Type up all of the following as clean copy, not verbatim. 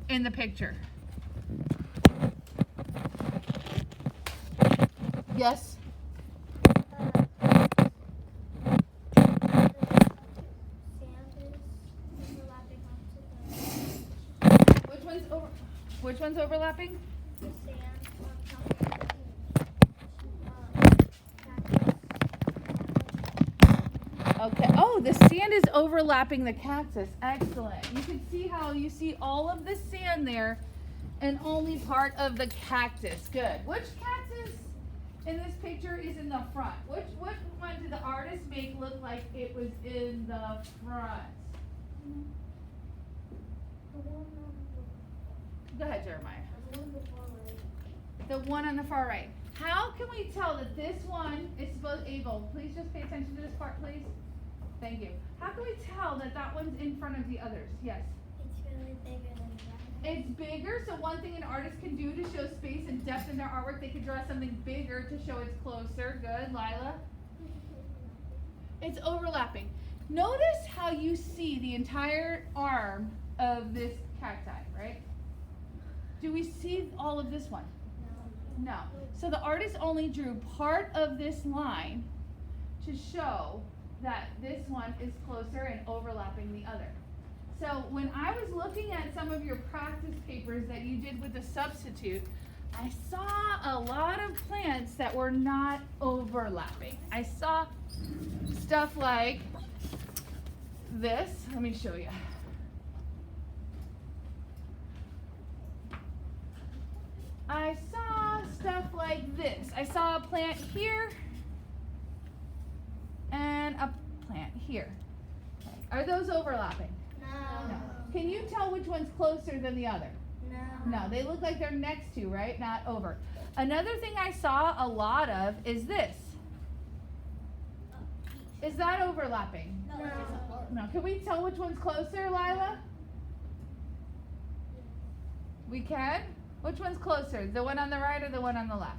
in the picture? Yes? Which one's overlapping? Okay. Oh, the sand is overlapping the cactus. Excellent. You can see how you see all of the sand there and only part of the cactus. Good. Which cactus in this picture is in the front? What one did the artist make look like it was in the front? Go ahead, Jeremiah. The one on the far right. How can we tell that this one is supposed, Abel, please just pay attention to this part, please. Thank you. How can we tell that that one's in front of the others? Yes? It's really bigger than the other. It's bigger, so one thing an artist can do to show space and depth in their artwork, they could draw something bigger to show it's closer. Good, Lila? It's overlapping. Notice how you see the entire arm of this cacti, right? Do we see all of this one? No. So the artist only drew part of this line to show that this one is closer and overlapping the other. So when I was looking at some of your practice papers that you did with the substitute, I saw a lot of plants that were not overlapping. I saw stuff like this. Let me show you. I saw stuff like this. I saw a plant here and a plant here. Okay. Are those overlapping? No. Can you tell which one's closer than the other? No. No, they look like they're next to, right? Not over. Another thing I saw a lot of is this. Is that overlapping? No. No. Can we tell which one's closer, Lila? We can? Which one's closer? The one on the right or the one on the left?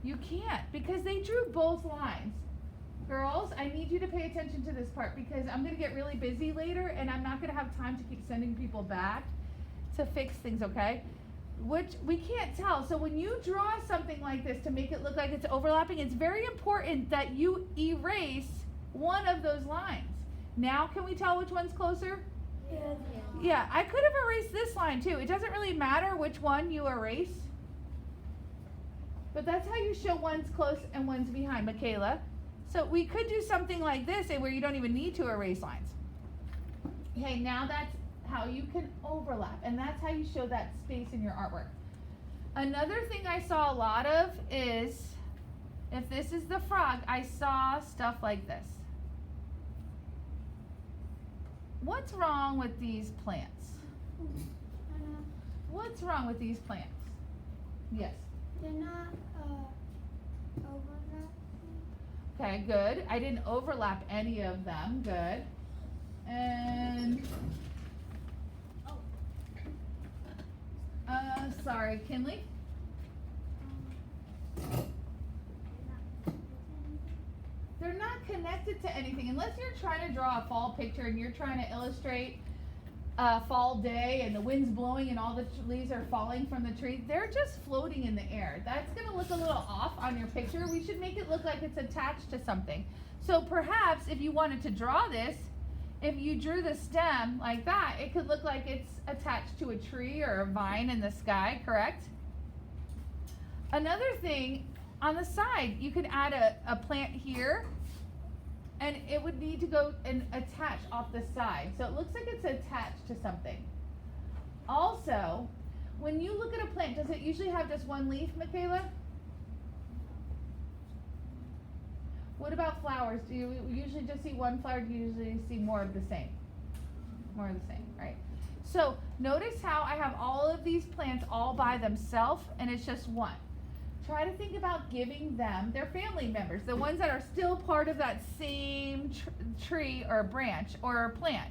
You can't because they drew both lines. Girls, I need you to pay attention to this part because I'm going to get really busy later and I'm not going to have time to keep sending people back to fix things, okay? Which we can't tell. So when you draw something like this to make it look like it's overlapping, it's very important that you erase one of those lines. Now can we tell which one's closer? Yeah, I could have erased this line too. It doesn't really matter which one you erase. But that's how you show one's close and one's behind, Michaela. So we could do something like this where you don't even need to erase lines. Okay, now that's how you can overlap. And that's how you show that space in your artwork. Another thing I saw a lot of is, if this is the frog, I saw stuff like this. What's wrong with these plants? What's wrong with these plants? Yes. They're not overlapping. Okay, good. I didn't overlap any of them. Good. And sorry, Kinley. They're not connected to anything unless you're trying to draw a fall picture and you're trying to illustrate a fall day and the wind's blowing and all the leaves are falling from the tree. They're just floating in the air. That's going to look a little off on your picture. We should make it look like it's attached to something. So perhaps if you wanted to draw this, if you drew the stem like that, it could look like it's attached to a tree or a vine in the sky, correct? Another thing, on the side, you could add a plant here, and it would need to go and attach off the side. So it looks like it's attached to something. Also, when you look at a plant, does it usually have just one leaf, Michaela? What about flowers? Do you usually just see one flower? Do you usually see more of the same? More of the same, right? So notice how I have all of these plants all by themselves, and it's just one. Try to think about giving them their family members, the ones that are still part of that same tree or branch or plant.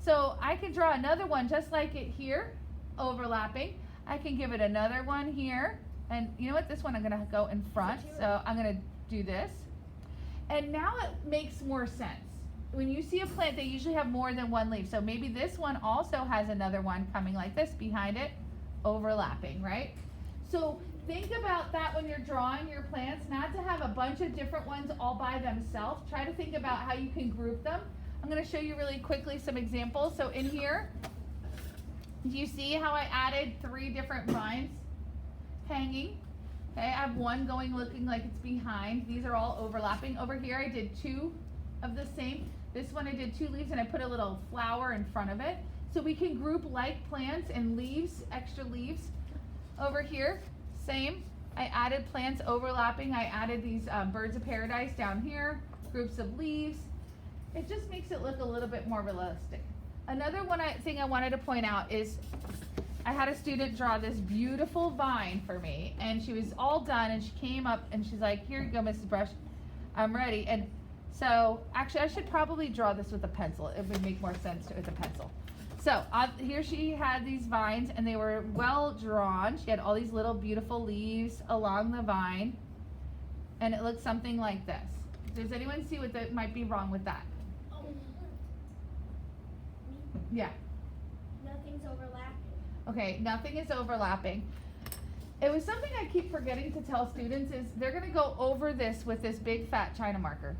So I can draw another one just like it here, overlapping. I can give it another one here. And you know what? This one I'm going to go in front. So I'm going to do this. And now it makes more sense. when you see a plant, they usually have more than one leaf. So maybe this one also has another one coming like this behind it, overlapping, right? So think about that when you're drawing your plants, not to have a bunch of different ones all by themselves. Try to think about how you can group them. I'm going to show you really quickly some examples. So in here, do you see how I added 3 different vines hanging? Okay, I have one going looking like it's behind. These are all overlapping. Over here I did 2 of the same. This one I did 2 leaves and I put a little flower in front of it. So we can group like plants and leaves, extra leaves. Over here, same. I added plants overlapping. I added these birds of paradise down here, groups of leaves. It just makes it look a little bit more realistic. Another thing I wanted to point out is I had a student draw this beautiful vine for me, and she was all done, and she came up and she's like, "Here you go, Mrs. Brush, I'm ready." And so actually I should probably draw this with a pencil. It would make more sense with a pencil. So here she had these vines, and they were well drawn. She had all these little beautiful leaves along the vine, and it looked something like this. Does anyone see what might be wrong with that? Yeah. Nothing's overlapping. Okay, nothing is overlapping. It was something I keep forgetting to tell students is they're going to go over this with this big fat China marker.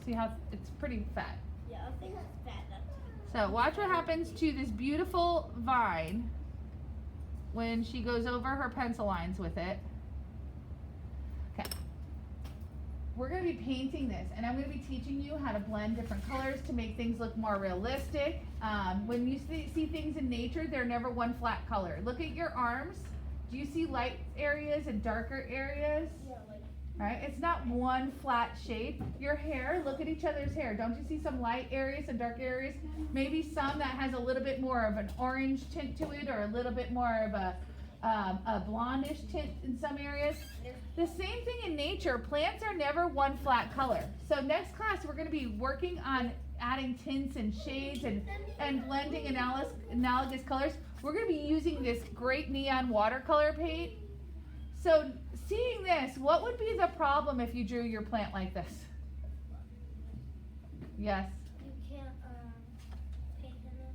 See how it's pretty fat. Yeah, I think that's bad. So watch what happens to this beautiful vine when she goes over her pencil lines with it. Okay. We're going to be painting this, and I'm going to be teaching you how to blend different colors to make things look more realistic. When you see things in nature, they're never one flat color. Look at your arms. Do you see light areas and darker areas? Yeah, like. Right? It's not one flat shape. Your hair, look at each other's hair. Don't you see some light areas and dark areas? Maybe some that has a little bit more of an orange tint to it, or a little bit more of a blondish tint in some areas. The same thing in nature. Plants are never one flat color. So next class we're going to be working on adding tints and shades and blending analogous colors. We're going to be using this great neon watercolor paint. So seeing this, what would be the problem if you drew your plant like this? Yes? You can't paint in it.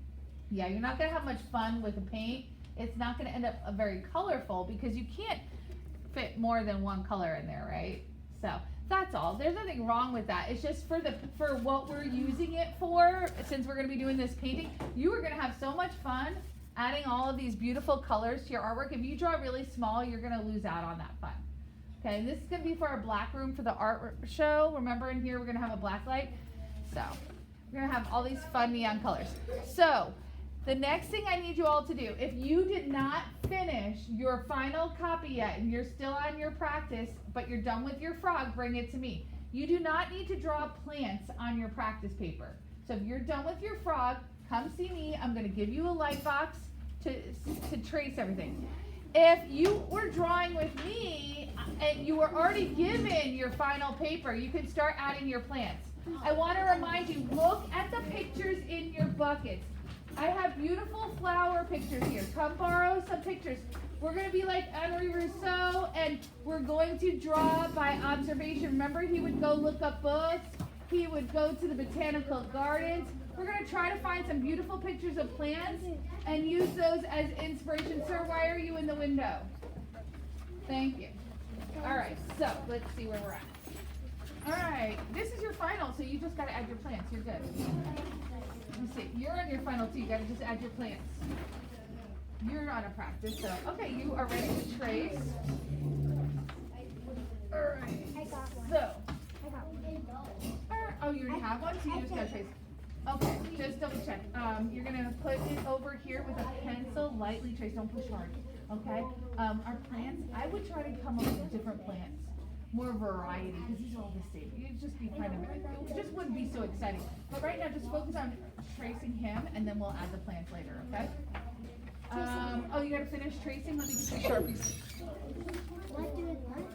Yeah, you're not going to have much fun with the paint. It's not going to end up very colorful because you can't fit more than one color in there, right? So that's all. There's nothing wrong with that. It's just for what we're using it for. Since we're going to be doing this painting, you are going to have so much fun adding all of these beautiful colors to your artwork. If you draw really small, you're going to lose out on that fun. Okay, and this is going to be for our black room for the art show. Remember, in here we're going to have a black light. So we're going to have all these fun neon colors. So the next thing I need you all to do, if you did not finish your final copy yet and you're still on your practice, but you're done with your frog, bring it to me. You do not need to draw plants on your practice paper. So if you're done with your frog, come see me. I'm going to give you a light box to trace everything. If you were drawing with me and you were already given your final paper, you can start adding your plants. I want to remind you, look at the pictures in your buckets. I have beautiful flower pictures here. Come borrow some pictures. We're going to be like Henri Rousseau, and we're going to draw by observation. Remember, he would go look up books. He would go to the botanical gardens. We're going to try to find some beautiful pictures of plants and use those as inspiration. Sir, why are you in the window? Thank you. All right, so let's see where we're at. All right, this is your final, so you just got to add your plants. You're good. Let me see. You're on your final too. You got to just add your plants. You're on a practice, so okay. You are ready to trace. All right. I got one. So, I got one. oh, you already have one, so you just got to trace. Okay, just double check. You're gonna put it over here with a pencil, lightly trace. Don't push hard. Okay. Our plants. I would try to come up with different plants. More variety, because these are all the same. It'd just be kind of, it just wouldn't be so exciting. But right now, just focus on tracing him, and then we'll add the plants later, okay? Oh, you gotta finish tracing? Let me get your Sharpies. What do it look?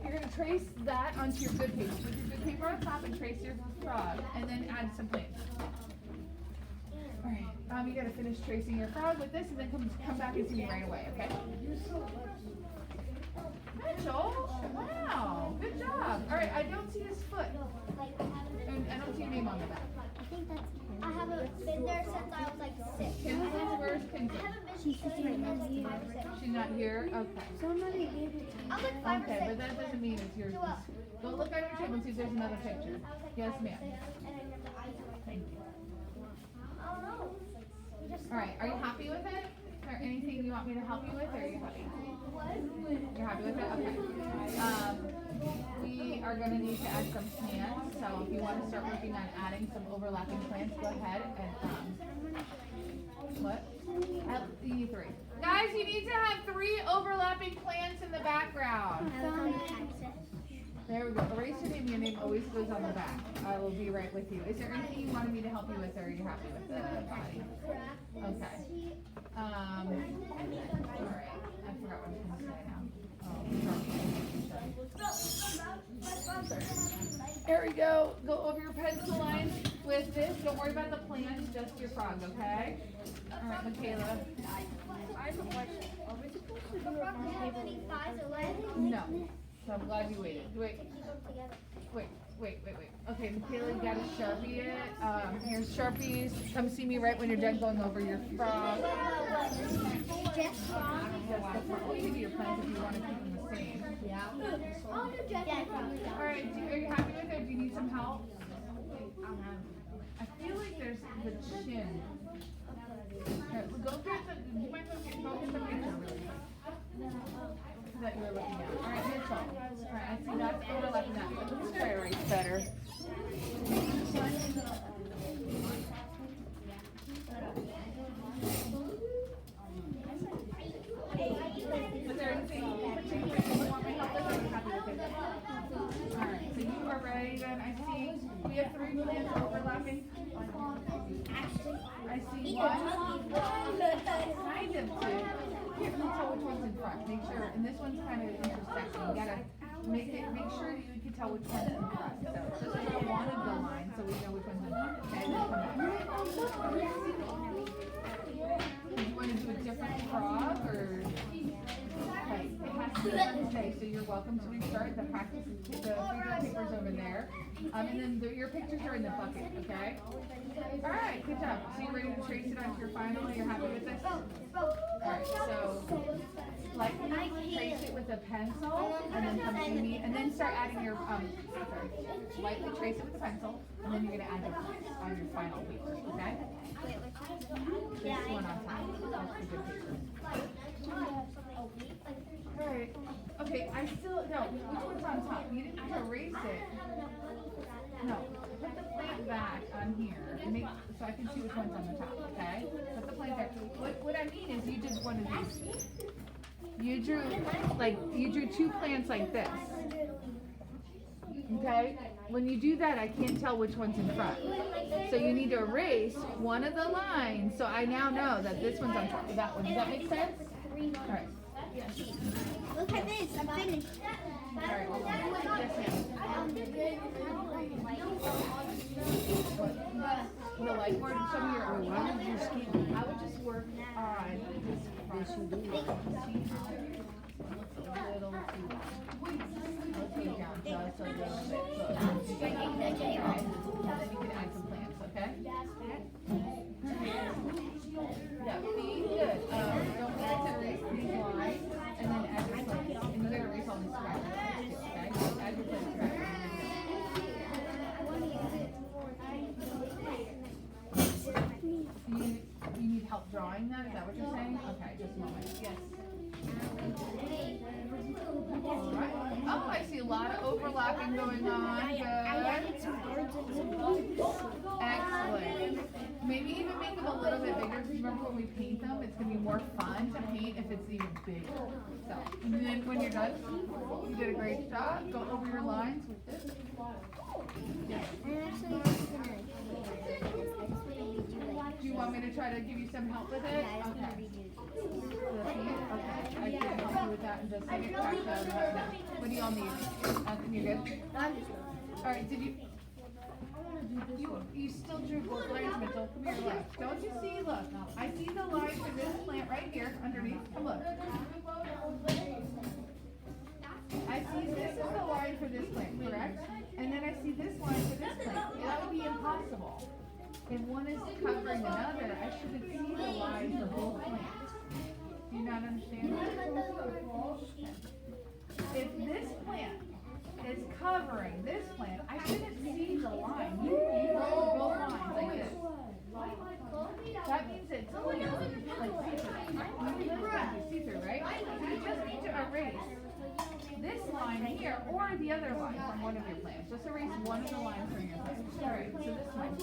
You're gonna trace that onto your good paper. Put your good paper on top and trace your frog, and then add some plants. All right, you gotta finish tracing your frog with this, and then come back and see me right away, okay? Good, Joel. Wow, good job. All right, I don't see his foot. Like, I haven't been. And I don't see your name on the back. I think that's. I haven't been there since I was like 6. Kinsley, where's Kinsley? I haven't been since I was like 5 or 6. She's not here? Okay. Somebody gave it to me. I was like 5 Okay, or 6. but that doesn't mean it's yours. Go look on your table and see if there's another picture. Yes, ma'am. Thank you. Alright, are you happy with it? Is there anything you want me to help you with, or are you happy? You're happy with it? Okay. We are gonna need to add some plants, so if you wanna start working on adding some overlapping plants, go ahead and, what? You need 3. Guys, you need to have 3 overlapping plants in the background. There we go. Erase your name. Your name always goes on the back. I will be right with you. Is there anything you wanted me to help you with, or are you happy with the body? Okay. Alright. I forgot what I was going to say now. There we go. Go over your pencil lines with this. Don't worry about the plants, just your frog, okay? Alright, Michaela. I have a question. Are we supposed to do it? No. So I'm glad you waited. Wait. Okay, Michaela, you gotta Sharpie it. Here's Sharpies. Come see me right when you're done going over your frog. Just frog? Well, you can do your plans if you want to keep them the same. Yeah. Alright, are you happy with it? Do you need some help? I feel like there's the chin. Here, go get the, you might go get the picture really quick that you were looking at. Alright, Mitchell. Alright, I see that's overlapping that. Let's try to erase better. Was there anything in particular you want me to help with, or are you happy with it? Alright, so you are ready then. I see we have 3 plants overlapping. I see one. Kind of 2. Can't really tell which one's in front. Make sure, and this one's kind of an intersection. You gotta make sure you can tell which one's in front. So this is one of the lines, so we know which one's in front. Okay, then come back. Do you want to do a different frog, or? Okay, it has to be okay, so you're welcome to restart. The practice, the figure paper's over there. And then your pictures are in the bucket, okay? Alright, good job. So you're ready to trace it onto your final, and you're happy with this? Alright, so lightly trace it with a pencil, and then come to me, and then start adding your, lightly trace it with a pencil, and then you're gonna add your plants on your final paper, okay? This one on top, that's the good paper. Alright, okay, I still, no, which one's on top? You didn't have to erase it. No, put the plant back on here, and make, so I can see which one's on the top, okay? Put the plant there. What I mean is, you did one of these. You drew 2 plants like this. Okay? When you do that, I can't tell which one's in front. So you need to erase one of the lines, so I now know that this one's on top of that one. Does that make sense? Alright. Look at this, I'm finished. Alright, hold on. Yes, ma'am. The light board and some of your own. I would just work on this front. See how it looks a little too long. I'll take down just a little bit. So then you can add some plants, okay? Yeah, be good. Don't forget to erase these lines and then add your plants. And you're gonna erase all these scratches, okay? Add your plants back. You need help drawing that? Is that what you're saying? Okay, just a moment. Yes. All right. Oh, I see a lot of overlapping going on. Good. Excellent. Maybe even make them a little bit bigger, because remember when we paint them, it's going to be more fun to paint if it's even bigger. So, and then when you're done, you did a great job. Go over your lines with this. Yes. Do you want me to try to give you some help with it? Okay. Okay, I can help you with that and just get it back down. What do y'all need? You're good? Alright, did you still drew both lines, Mitchell? Come here, look. Don't you see? Look. I see the line for this plant right here underneath. Come look. I see this is the line for this plant, correct? And then I see this line for this plant. That would be impossible. If one is covering another, I shouldn't see the line for both plants. Do you not understand? If this plant is covering this plant, I shouldn't see the line. You roll both lines like this. That means it's clear, like see-through, right? You just need to erase this line here or the other line from one of your plants. Just erase one of the lines from your plant. All right, so this line.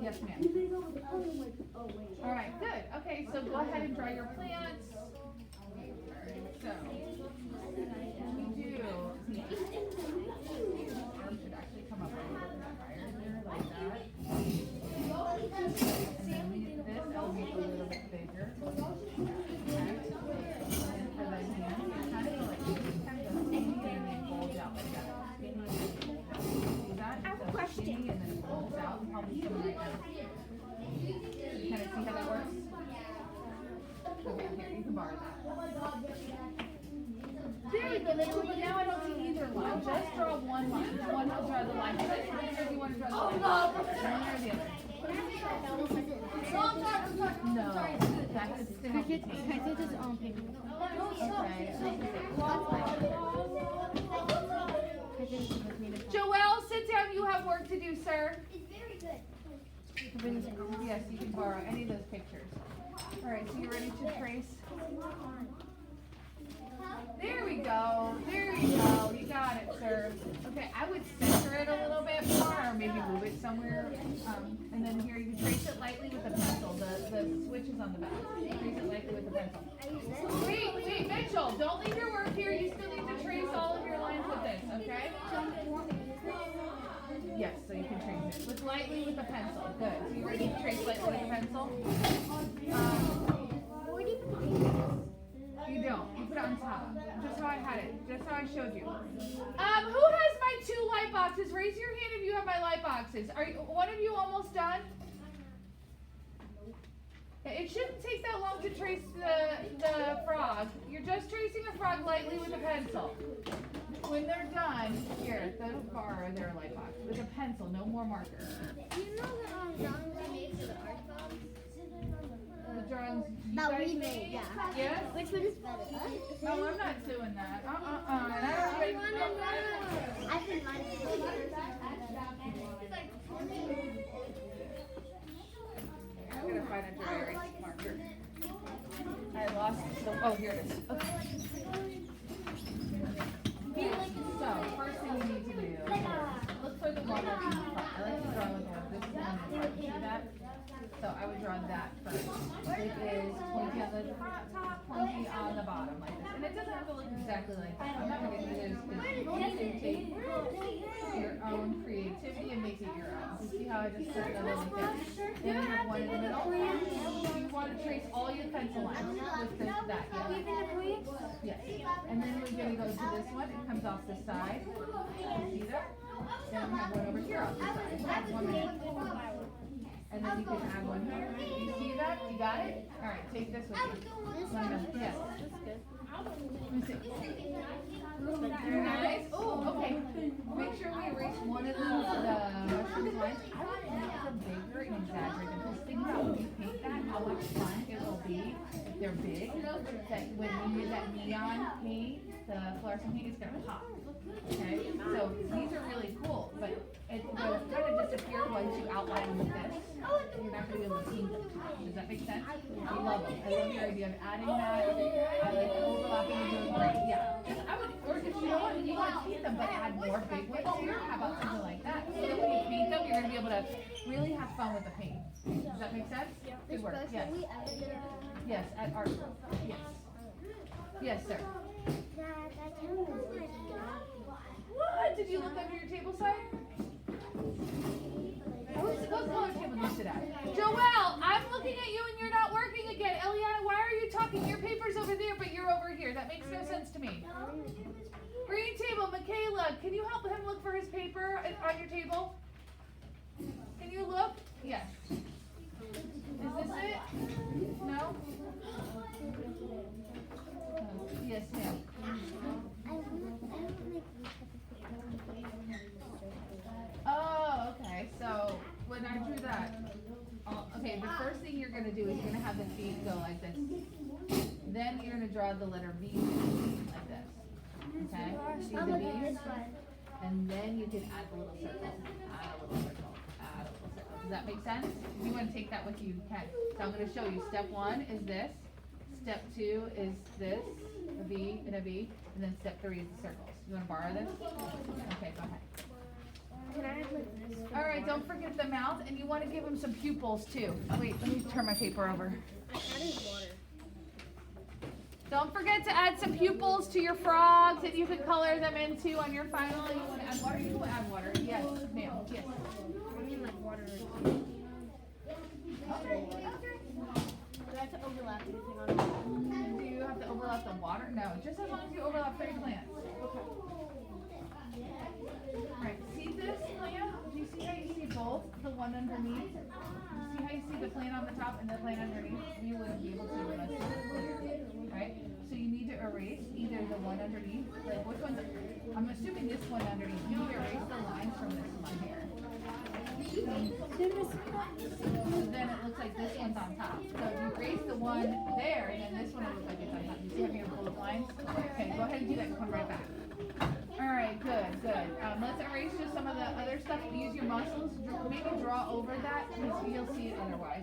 Yes, ma'am. Yes, ma'am. All right, good. Okay, so go ahead and draw your plants. So we do. Arm should actually come up a little bit higher here, like that. And then we do this. That'll be a little bit bigger. Okay. And then for the hand, it's kind of like skinny and then folds out like that. Skinny and then folds out. See that? I have a So question. skinny and then folds out. I'll be doing right now. Kind of see how that works? Okay, here, you can borrow that. Very good, Mitchell, but now I don't see either line. Just draw one line. One will draw the line. Or do you want to draw the line? One or the other. No, that's still Can I take this on paper? Okay. Joelle, sit down. You have work to do, sir. Yes, you can borrow any of those pictures. All right, so you ready to trace? There we go. There you go. You got it, sir. Okay, I would center it a little bit more, or maybe move it somewhere. And then here you can trace it lightly with a pencil. The switch is on the back. Trace it lightly with a pencil. Wait, Mitchell, don't leave your work here. You still need to trace all of your lines with this, okay? Yes, so you can trace it. With lightly with a pencil. Good. So you ready to trace lightly with a pencil? You don't. You put it on top. Just how I had it. Just how I showed you. Who has my 2 light boxes? Raise your hand if you have my light boxes. Are one of you almost done? It shouldn't take that long to trace the frog. You're just tracing a frog lightly with a pencil. When they're done, here, they'll borrow their light box with a pencil, no more marker. Do you know the drawings we made for the art box? The drawings you That guys we made, yeah. Yes? Which one is better? No, I'm not doing that. And I don't I think mine is I'm gonna find a dry erase marker. I lost the, oh, here it is. Okay. So, first thing you need to do is look for the one that's in the front. I like to draw with one. This is one in the front. See that? So I would draw that first. It is pointy on the top, pointy on the bottom, like this. And it doesn't have to look exactly like that. I'm not going to do this because you can take your own creativity and make it your own. See how I just set that like that? Then you have one in the middle. You want to trace all your pencil lines with that, yeah? Yes. And then we're going to go to this one. It comes off the side. You see that? Then we have one over here off the side. That's 1 minute. And then you can add one here. You see that? You got it? All right, take this with you. Yes. Let me see. Very nice. Oh, okay. Make sure we erase one of those lines. I would make them bigger and exaggerate them. Because think about when you paint that, how much fun it will be if they're big. That when you use that neon paint, the fluorescent paint, it's gonna pop. Okay? So these are really cool, but it will kind of disappear once you outline them with this. You're not gonna be able to paint them. Does that make sense? I love it. I love your idea of adding that. I like the overlapping and doing great. Yeah. I would, or if you don't want, you want to paint them, but add more big ones here. How about something like that? So that when you paint them, you're gonna be able to really have fun with the paint. Does that make sense? Good work. Yes. Yes. At art. Yes. Yes, sir. What? Did you look under your table side? What color table did you sit at? Joelle, I'm looking at you and you're not working again. Eliana, why are you talking? Your paper's over there, but you're over here. That makes no sense to me. Green table, Michaela, can you help him look for his paper on your table? Can you look? Yes. Is this it? No? Yes, ma'am. have the feet go like this. Then you're gonna draw the letter V like this. Okay? See the V's? And then you can add a little circle. Add a little circle. Add a little circle. Does that make sense? If you want to take that with you, you can. So I'm gonna show you. Step 1 is this. Step 2 is this. A V and a V. And then step 3 is the circles. You wanna borrow this? Okay, go ahead. Can I have like this? All right, don't forget the mouth, and you want to give him some pupils too. Oh, wait, let me turn my paper over. I added water. Don't forget to add some pupils to your frogs that you can color them into on your final. You want to add water? You will add water. Yes, ma'am. Yes. I mean like water. Okay. Do I have to overlap anything on it? Do you have to overlap the water? No, just as long as you overlap 3 plants. Okay. Alright, see this plant? Do you see how you see both? The one underneath? See how you see the plant on the top and the plant underneath? You wouldn't be able to unless it was clear. Right? So you need to erase either the one underneath, like which one's, I'm assuming this one underneath. You need to erase the lines from this one here. So then it looks like this one's on top. So if you erase the one there, and then this one will look like it's on top. You see how here both lines? Okay, go ahead and do that and come right back. Alright, good, good. Let's erase just some of the other stuff. Use your muscles. Maybe draw over that because you'll see it otherwise.